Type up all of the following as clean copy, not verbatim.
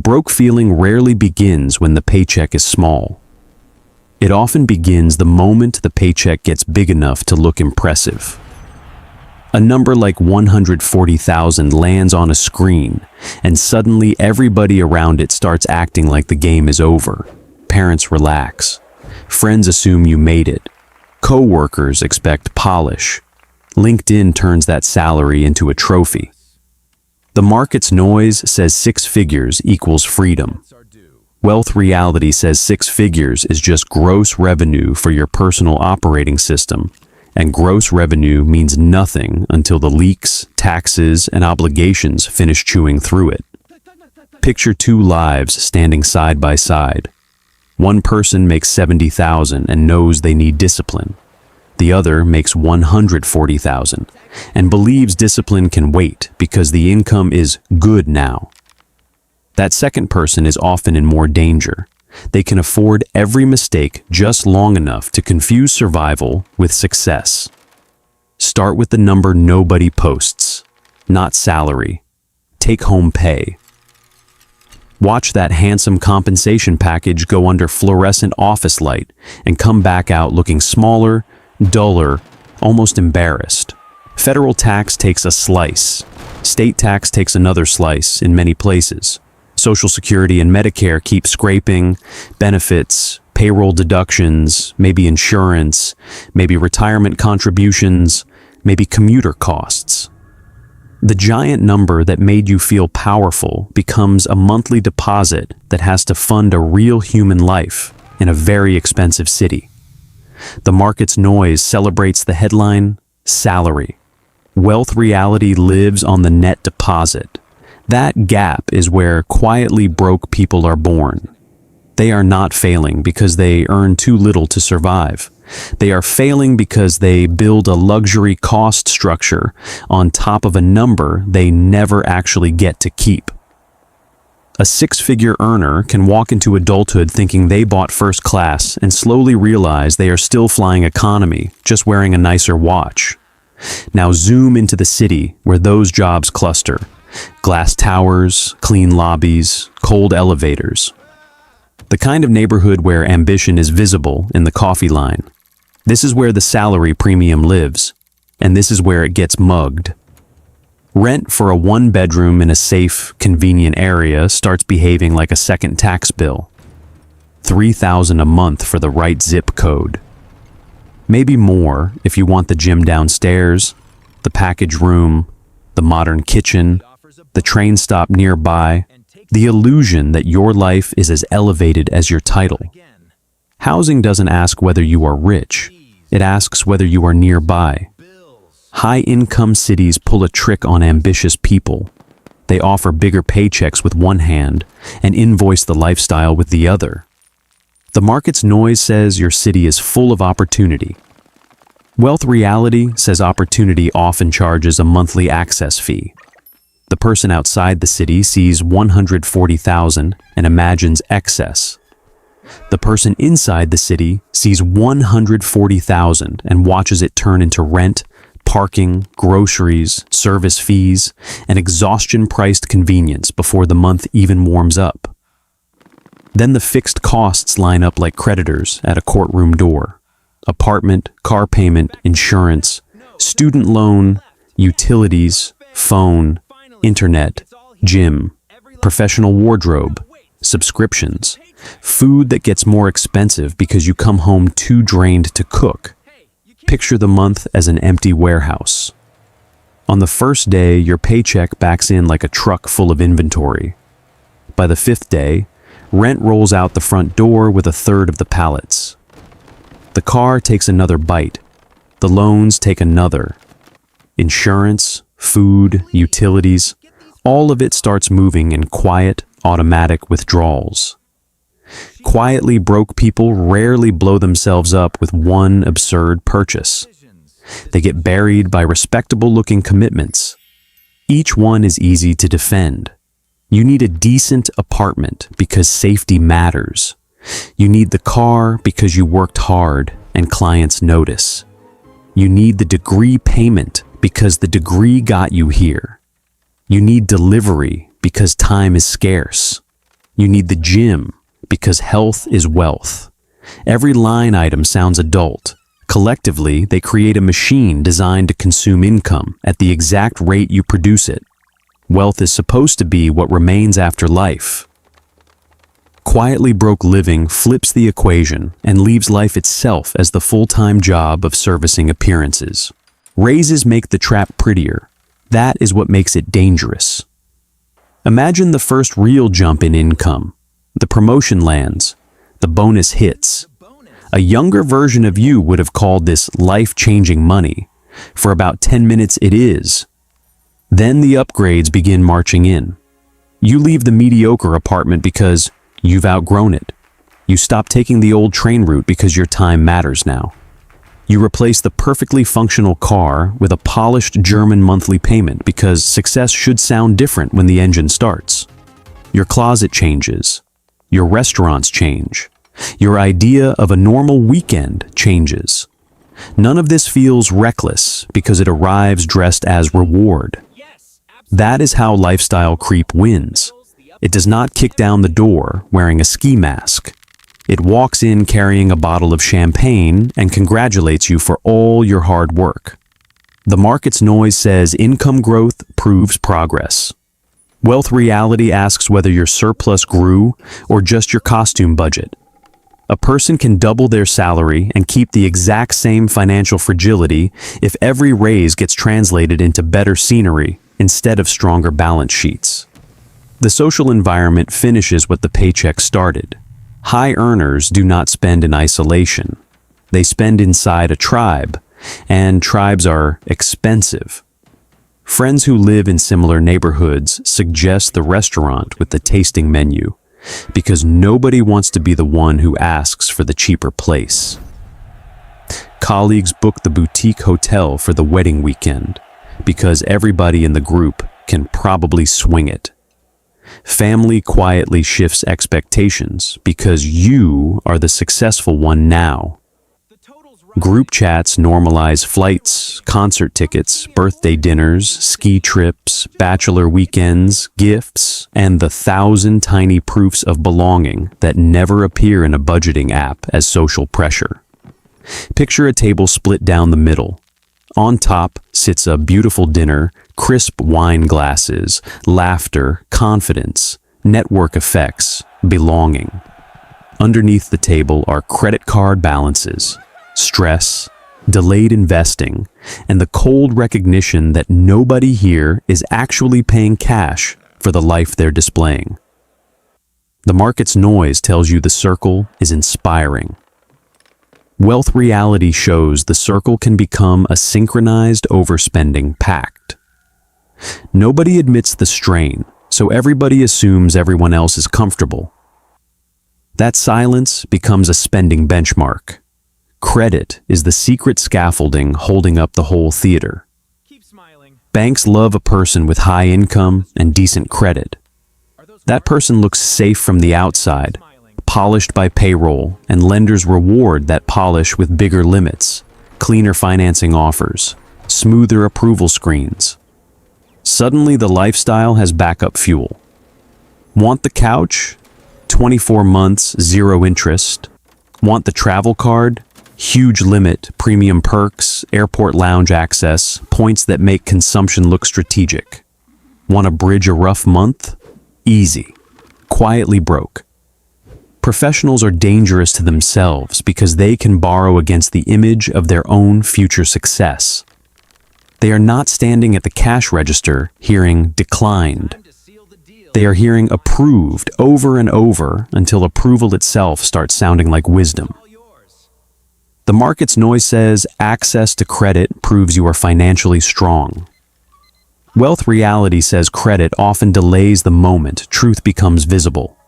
broke feeling rarely begins when the paycheck is small. It often begins the moment the paycheck gets big enough to look impressive. A number like 140,000 lands on a screen, and suddenly everybody around it starts acting like the game is over. Parents relax. Friends assume you made it. Co-workers expect polish. LinkedIn turns that salary into a trophy. The market's noise says 6 figures equals freedom. Wealth reality says 6 figures is just gross revenue for your personal operating system, and gross revenue means nothing until the leaks, taxes, and obligations finish chewing through it. Picture 2 lives standing side by side. One person makes 70,000 and knows they need discipline. The other makes 140,000 and believes discipline can wait because the income is good now. That second person is often in more danger. They can afford every mistake just long enough to confuse survival with success. Start with the number nobody posts, not salary. Take-home pay. Watch that handsome compensation package go under fluorescent office light and come back out looking smaller, duller, almost embarrassed. Federal tax takes a slice. State tax takes another slice in many places. Social Security and Medicare keep scraping, benefits, payroll deductions, maybe insurance, maybe retirement contributions, maybe commuter costs. The giant number that made you feel powerful becomes a monthly deposit that has to fund a real human life in a very expensive city. The market's noise celebrates the headline, salary. Wealth reality lives on the net deposit. That gap is where quietly broke people are born. They are not failing because they earn too little to survive. They are failing because they build a luxury cost structure on top of a number they never actually get to keep. A 6-figure earner can walk into adulthood thinking they bought first class and slowly realize they are still flying economy, just wearing a nicer watch. Now zoom into the city where those jobs cluster. Glass towers, clean lobbies, cold elevators. The kind of neighborhood where ambition is visible in the coffee line. This is where the salary premium lives, and this is where it gets mugged. Rent for a 1-bedroom in a safe, convenient area starts behaving like a second tax bill. $3,000 a month for the right zip code. Maybe more if you want the gym downstairs, the package room, the modern kitchen, the train stop nearby, the illusion that your life is as elevated as your title. Housing doesn't ask whether you are rich, it asks whether you are nearby. High-income cities pull a trick on ambitious people. They offer bigger paychecks with one hand and invoice the lifestyle with the other. The market's noise says your city is full of opportunity. Wealth reality says opportunity often charges a monthly access fee. The person outside the city sees 140,000 and imagines excess. The person inside the city sees 140,000 and watches it turn into rent, parking, groceries, service fees, and exhaustion-priced convenience before the month even warms up. Then the fixed costs line up like creditors at a courtroom door. Apartment, car payment, insurance, student loan, utilities, phone, internet, gym, professional wardrobe, subscriptions, food that gets more expensive because you come home too drained to cook. Picture the month as an empty warehouse. On the first day, your paycheck backs in like a truck full of inventory. By the 5th day, rent rolls out the front door with 1/3 of the pallets. The car takes another bite. The loans take another. Insurance, food, utilities, all of it starts moving in quiet, automatic withdrawals. Quietly broke people rarely blow themselves up with one absurd purchase. They get buried by respectable-looking commitments. Each one is easy to defend. You need a decent apartment because safety matters. You need the car because you worked hard and clients notice. You need the degree payment because the degree got you here. You need delivery because time is scarce. You need the gym, because health is wealth. Every line item sounds adult. Collectively, they create a machine designed to consume income at the exact rate you produce it. Wealth is supposed to be what remains after life. Quietly broke living flips the equation and leaves life itself as the full-time job of servicing appearances. Raises make the trap prettier. That is what makes it dangerous. Imagine the first real jump in income. The promotion lands. The bonus hits. A younger version of you would have called this life-changing money. For about 10 minutes it is. Then the upgrades begin marching in. You leave the mediocre apartment because you've outgrown it. You stop taking the old train route because your time matters now. You replace the perfectly functional car with a polished German monthly payment because success should sound different when the engine starts. Your closet changes. Your restaurants change. Your idea of a normal weekend changes. None of this feels reckless because it arrives dressed as reward. That is how lifestyle creep wins. It does not kick down the door wearing a ski mask. It walks in carrying a bottle of champagne and congratulates you for all your hard work. The market's noise says income growth proves progress. Wealth reality asks whether your surplus grew or just your costume budget. A person can double their salary and keep the exact same financial fragility if every raise gets translated into better scenery instead of stronger balance sheets. The social environment finishes what the paycheck started. High earners do not spend in isolation. They spend inside a tribe, and tribes are expensive. Friends who live in similar neighborhoods suggest the restaurant with the tasting menu, because nobody wants to be the one who asks for the cheaper place. Colleagues book the boutique hotel for the wedding weekend, because everybody in the group can probably swing it. Family quietly shifts expectations because you are the successful one now. Group chats normalize flights, concert tickets, birthday dinners, ski trips, bachelor weekends, gifts, and the 1,000 tiny proofs of belonging that never appear in a budgeting app as social pressure. Picture a table split down the middle. On top sits a beautiful dinner, crisp wine glasses, laughter, confidence, network effects, belonging. Underneath the table are credit card balances, stress, delayed investing, and the cold recognition that nobody here is actually paying cash for the life they're displaying. The market's noise tells you the circle is inspiring. Wealth reality shows the circle can become a synchronized overspending pact. Nobody admits the strain, so everybody assumes everyone else is comfortable. That silence becomes a spending benchmark. Credit is the secret scaffolding holding up the whole theater. Banks love a person with high income and decent credit. That person looks safe from the outside, polished by payroll, and lenders reward that polish with bigger limits, cleaner financing offers, smoother approval screens. Suddenly the lifestyle has backup fuel. Want the couch? 24 months, 0 interest. Want the travel card? Huge limit, premium perks, airport lounge access, points that make consumption look strategic. Want to bridge a rough month? Easy. Quietly broke. Professionals are dangerous to themselves because they can borrow against the image of their own future success. They are not standing at the cash register hearing declined. They are hearing approved over and over until approval itself starts sounding like wisdom. The market's noise says access to credit proves you are financially strong. Wealth reality says credit often delays the moment truth becomes visible.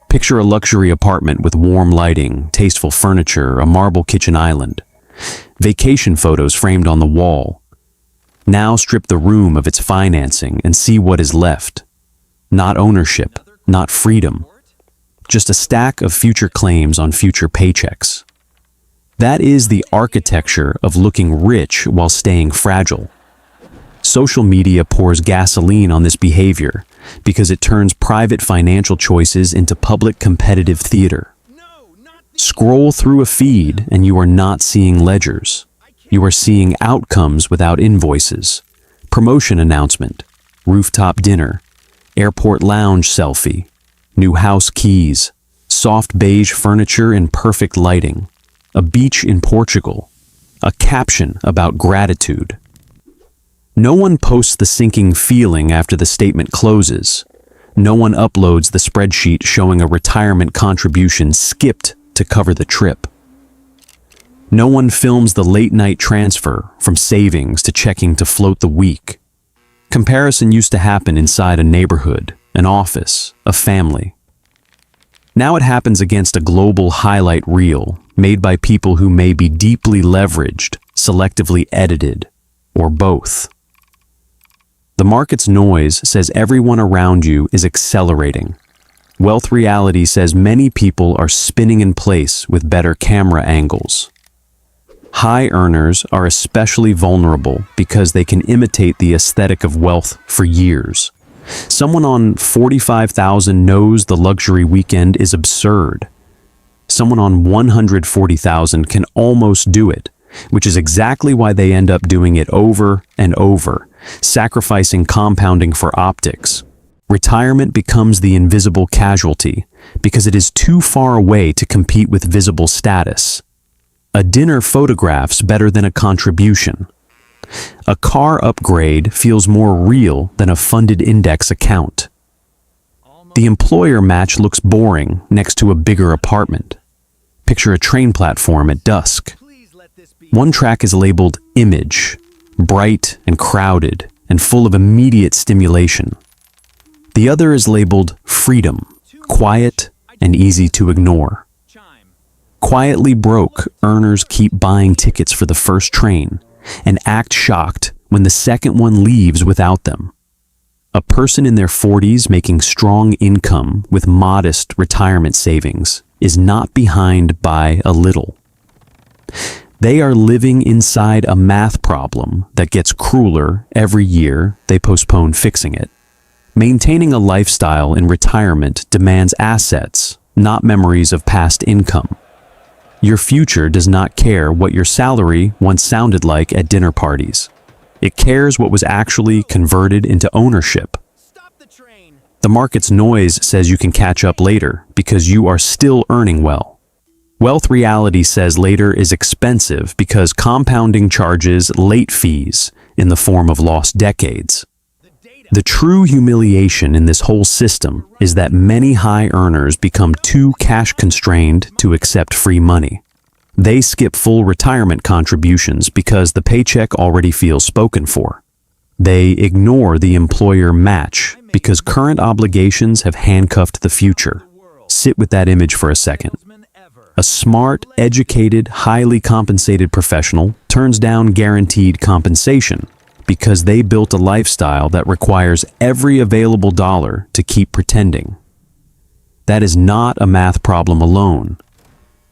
Picture a luxury apartment with warm lighting, tasteful furniture, a marble kitchen island. Vacation photos framed on the wall. Now strip the room of its financing and see what is left. Not ownership, not freedom. Just a stack of future claims on future paychecks. That is the architecture of looking rich while staying fragile. Social media pours gasoline on this behavior, because it turns private financial choices into public competitive theater. Scroll through a feed and you are not seeing ledgers. You are seeing outcomes without invoices. Promotion announcement, rooftop dinner, airport lounge selfie, new house keys, soft beige furniture in perfect lighting, a beach in Portugal, a caption about gratitude. No one posts the sinking feeling after the statement closes. No one uploads the spreadsheet showing a retirement contribution skipped to cover the trip. No one films the late-night transfer from savings to checking to float the week. Comparison used to happen inside a neighborhood, an office, a family. Now it happens against a global highlight reel made by people who may be deeply leveraged, selectively edited, or both. The market's noise says everyone around you is accelerating. Wealth reality says many people are spinning in place with better camera angles. High earners are especially vulnerable because they can imitate the aesthetic of wealth for years. Someone on 45,000 knows the luxury weekend is absurd. Someone on 140,000 can almost do it, which is exactly why they end up doing it over and over, sacrificing compounding for optics. Retirement becomes the invisible casualty because it is too far away to compete with visible status. A dinner photographs better than a contribution. A car upgrade feels more real than a funded index account. The employer match looks boring next to a bigger apartment. Picture a train platform at dusk. One track is labeled image, bright and crowded and full of immediate stimulation. The other is labeled freedom, quiet and easy to ignore. Quietly broke, earners keep buying tickets for the first train and act shocked when the second one leaves without them. A person in their 40s making strong income with modest retirement savings is not behind by a little. They are living inside a math problem that gets crueler every year they postpone fixing it. Maintaining a lifestyle in retirement demands assets, not memories of past income. Your future does not care what your salary once sounded like at dinner parties. It cares what was actually converted into ownership. The market's noise says you can catch up later because you are still earning well. Wealth reality says later is expensive because compounding charges late fees in the form of lost decades. The true humiliation in this whole system is that many high earners become too cash-constrained to accept free money. They skip full retirement contributions because the paycheck already feels spoken for. They ignore the employer match because current obligations have handcuffed the future. Sit with that image for a second. A smart, educated, highly compensated professional turns down guaranteed compensation because they built a lifestyle that requires every available dollar to keep pretending. That is not a math problem alone.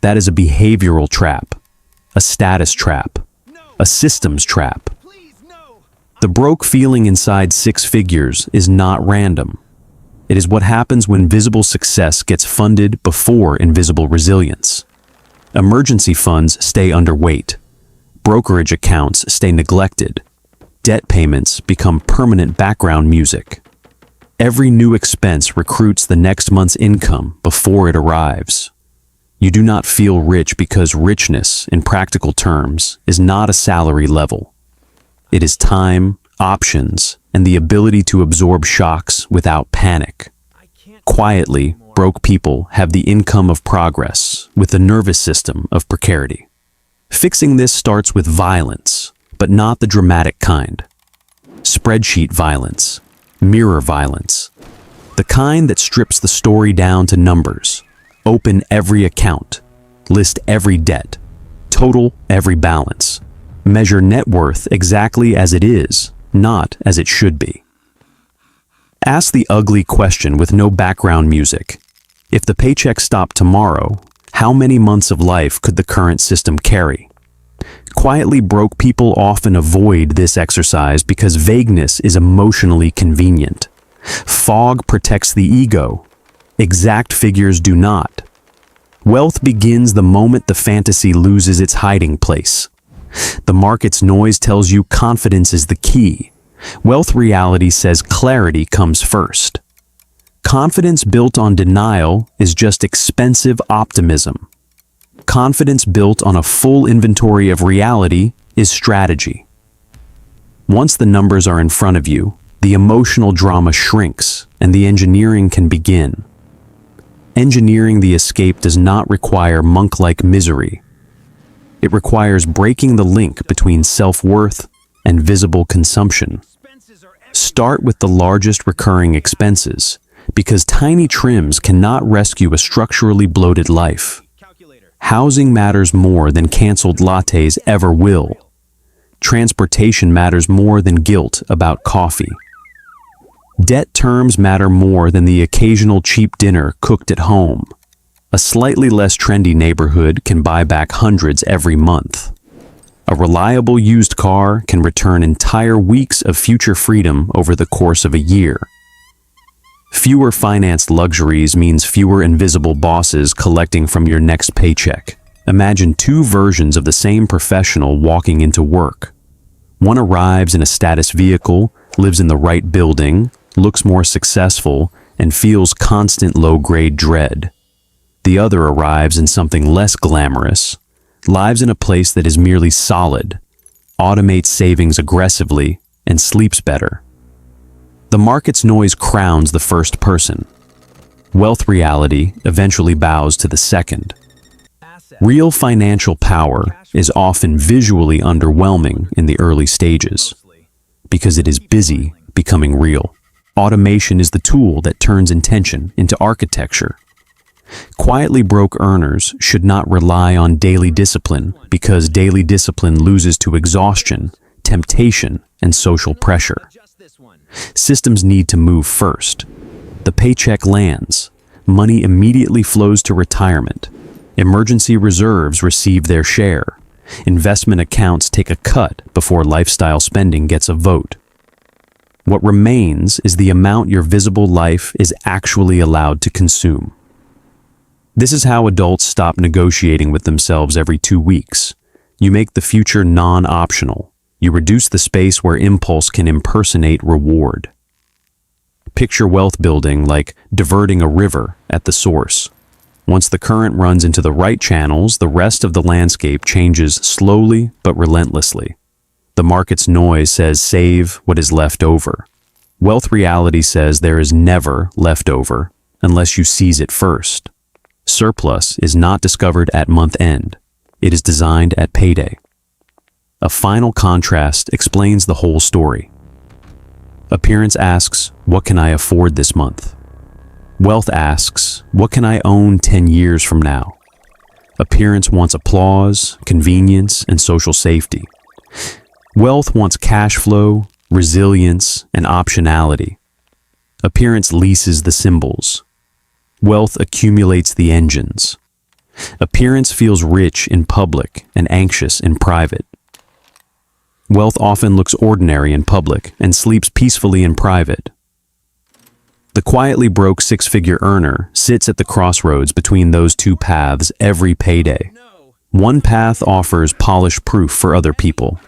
That is a behavioral trap, a status trap, a systems trap. The broke feeling inside six figures is not random. It is what happens when visible success gets funded before invisible resilience. Emergency funds stay underweight. Brokerage accounts stay neglected. Debt payments become permanent background music. Every new expense recruits the next month's income before it arrives. You do not feel rich because richness, in practical terms, is not a salary level. It is time, options, and the ability to absorb shocks without panic. Quietly, broke people have the income of progress with the nervous system of precarity. Fixing this starts with violence, but not the dramatic kind. Spreadsheet violence, mirror violence, the kind that strips the story down to numbers. Open every account, list every debt, total every balance, measure net worth exactly as it is, not as it should be. Ask the ugly question with no background music. If the paycheck stopped tomorrow, how many months of life could the current system carry? Quietly broke people often avoid this exercise because vagueness is emotionally convenient. Fog protects the ego. Exact figures do not. Wealth begins the moment the fantasy loses its hiding place. The market's noise tells you confidence is the key. Wealth reality says clarity comes first. Confidence built on denial is just expensive optimism. Confidence built on a full inventory of reality is strategy. Once the numbers are in front of you, the emotional drama shrinks and the engineering can begin. Engineering the escape does not require monk-like misery. It requires breaking the link between self-worth and visible consumption. Start with the largest recurring expenses, because tiny trims cannot rescue a structurally bloated life. Housing matters more than canceled lattes ever will. Transportation matters more than guilt about coffee. Debt terms matter more than the occasional cheap dinner cooked at home. A slightly less trendy neighborhood can buy back hundreds every month. A reliable used car can return entire weeks of future freedom over the course of a year. Fewer financed luxuries means fewer invisible bosses collecting from your next paycheck. Imagine two versions of the same professional walking into work. One arrives in a status vehicle, lives in the right building, looks more successful, and feels constant low-grade dread. The other arrives in something less glamorous, lives in a place that is merely solid, automates savings aggressively, and sleeps better. The market's noise crowns the first person. Wealth reality eventually bows to the second. Real financial power is often visually underwhelming in the early stages, because it is busy becoming real. Automation is the tool that turns intention into architecture. Quietly broke earners should not rely on daily discipline because daily discipline loses to exhaustion, temptation, and social pressure. Systems need to move first. The paycheck lands. Money immediately flows to retirement. Emergency reserves receive their share. Investment accounts take a cut before lifestyle spending gets a vote. What remains is the amount your visible life is actually allowed to consume. This is how adults stop negotiating with themselves every 2 weeks. You make the future non-optional. You reduce the space where impulse can impersonate reward. Picture wealth building like diverting a river at the source. Once the current runs into the right channels, the rest of the landscape changes slowly but relentlessly. The market's noise says save what is left over. Wealth reality says there is never leftover unless you seize it first. Surplus is not discovered at month end. It is designed at payday. A final contrast explains the whole story. Appearance asks, what can I afford this month? Wealth asks, what can I own 10 years from now? Appearance wants applause, convenience, and social safety. Wealth wants cash flow, resilience, and optionality. Appearance leases the symbols. Wealth accumulates the engines. Appearance feels rich in public and anxious in private. Wealth often looks ordinary in public and sleeps peacefully in private. The quietly broke six-figure earner sits at the crossroads between those two paths every payday. One path offers polished proof for other people.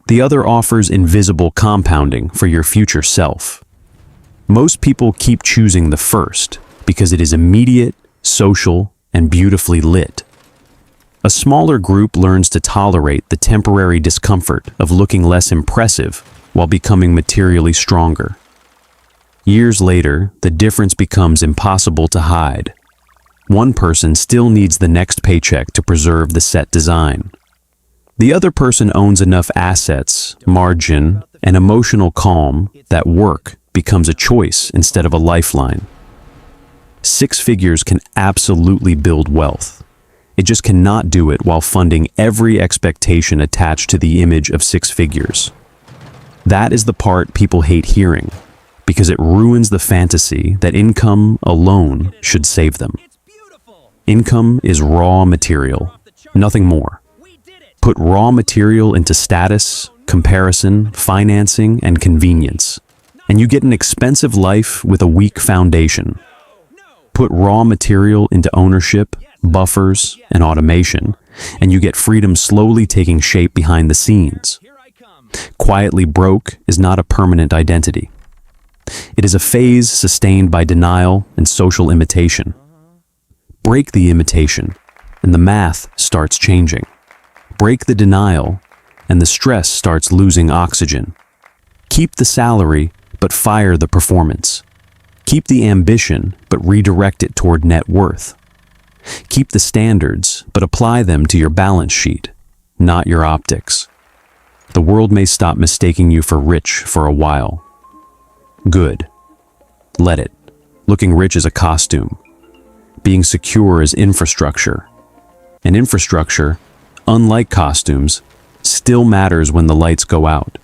The other offers invisible compounding for your future self. Most people keep choosing the first because it is immediate, social, and beautifully lit. A smaller group learns to tolerate the temporary discomfort of looking less impressive while becoming materially stronger. Years later, the difference becomes impossible to hide. One person still needs the next paycheck to preserve the set design. The other person owns enough assets, margin, and emotional calm that work becomes a choice instead of a lifeline. 6 figures can absolutely build wealth. It just cannot do it while funding every expectation attached to the image of 6 figures. That is the part people hate hearing, because it ruins the fantasy that income alone should save them. Income is raw material, nothing more. Put raw material into status, comparison, financing, and convenience, And you get an expensive life with a weak foundation. Put raw material into ownership, buffers, and automation, and you get freedom slowly taking shape behind the scenes. Quietly broke is not a permanent identity. It is a phase sustained by denial and social imitation. Break the imitation, and the math starts changing. Break the denial, and the stress starts losing oxygen. Keep the salary, but fire the performance. Keep the ambition, but redirect it toward net worth. Keep the standards, but apply them to your balance sheet, not your optics. The world may stop mistaking you for rich for a while. Good. Let it. Looking rich is a costume. Being secure is infrastructure. And infrastructure, unlike costumes, still matters when the lights go out.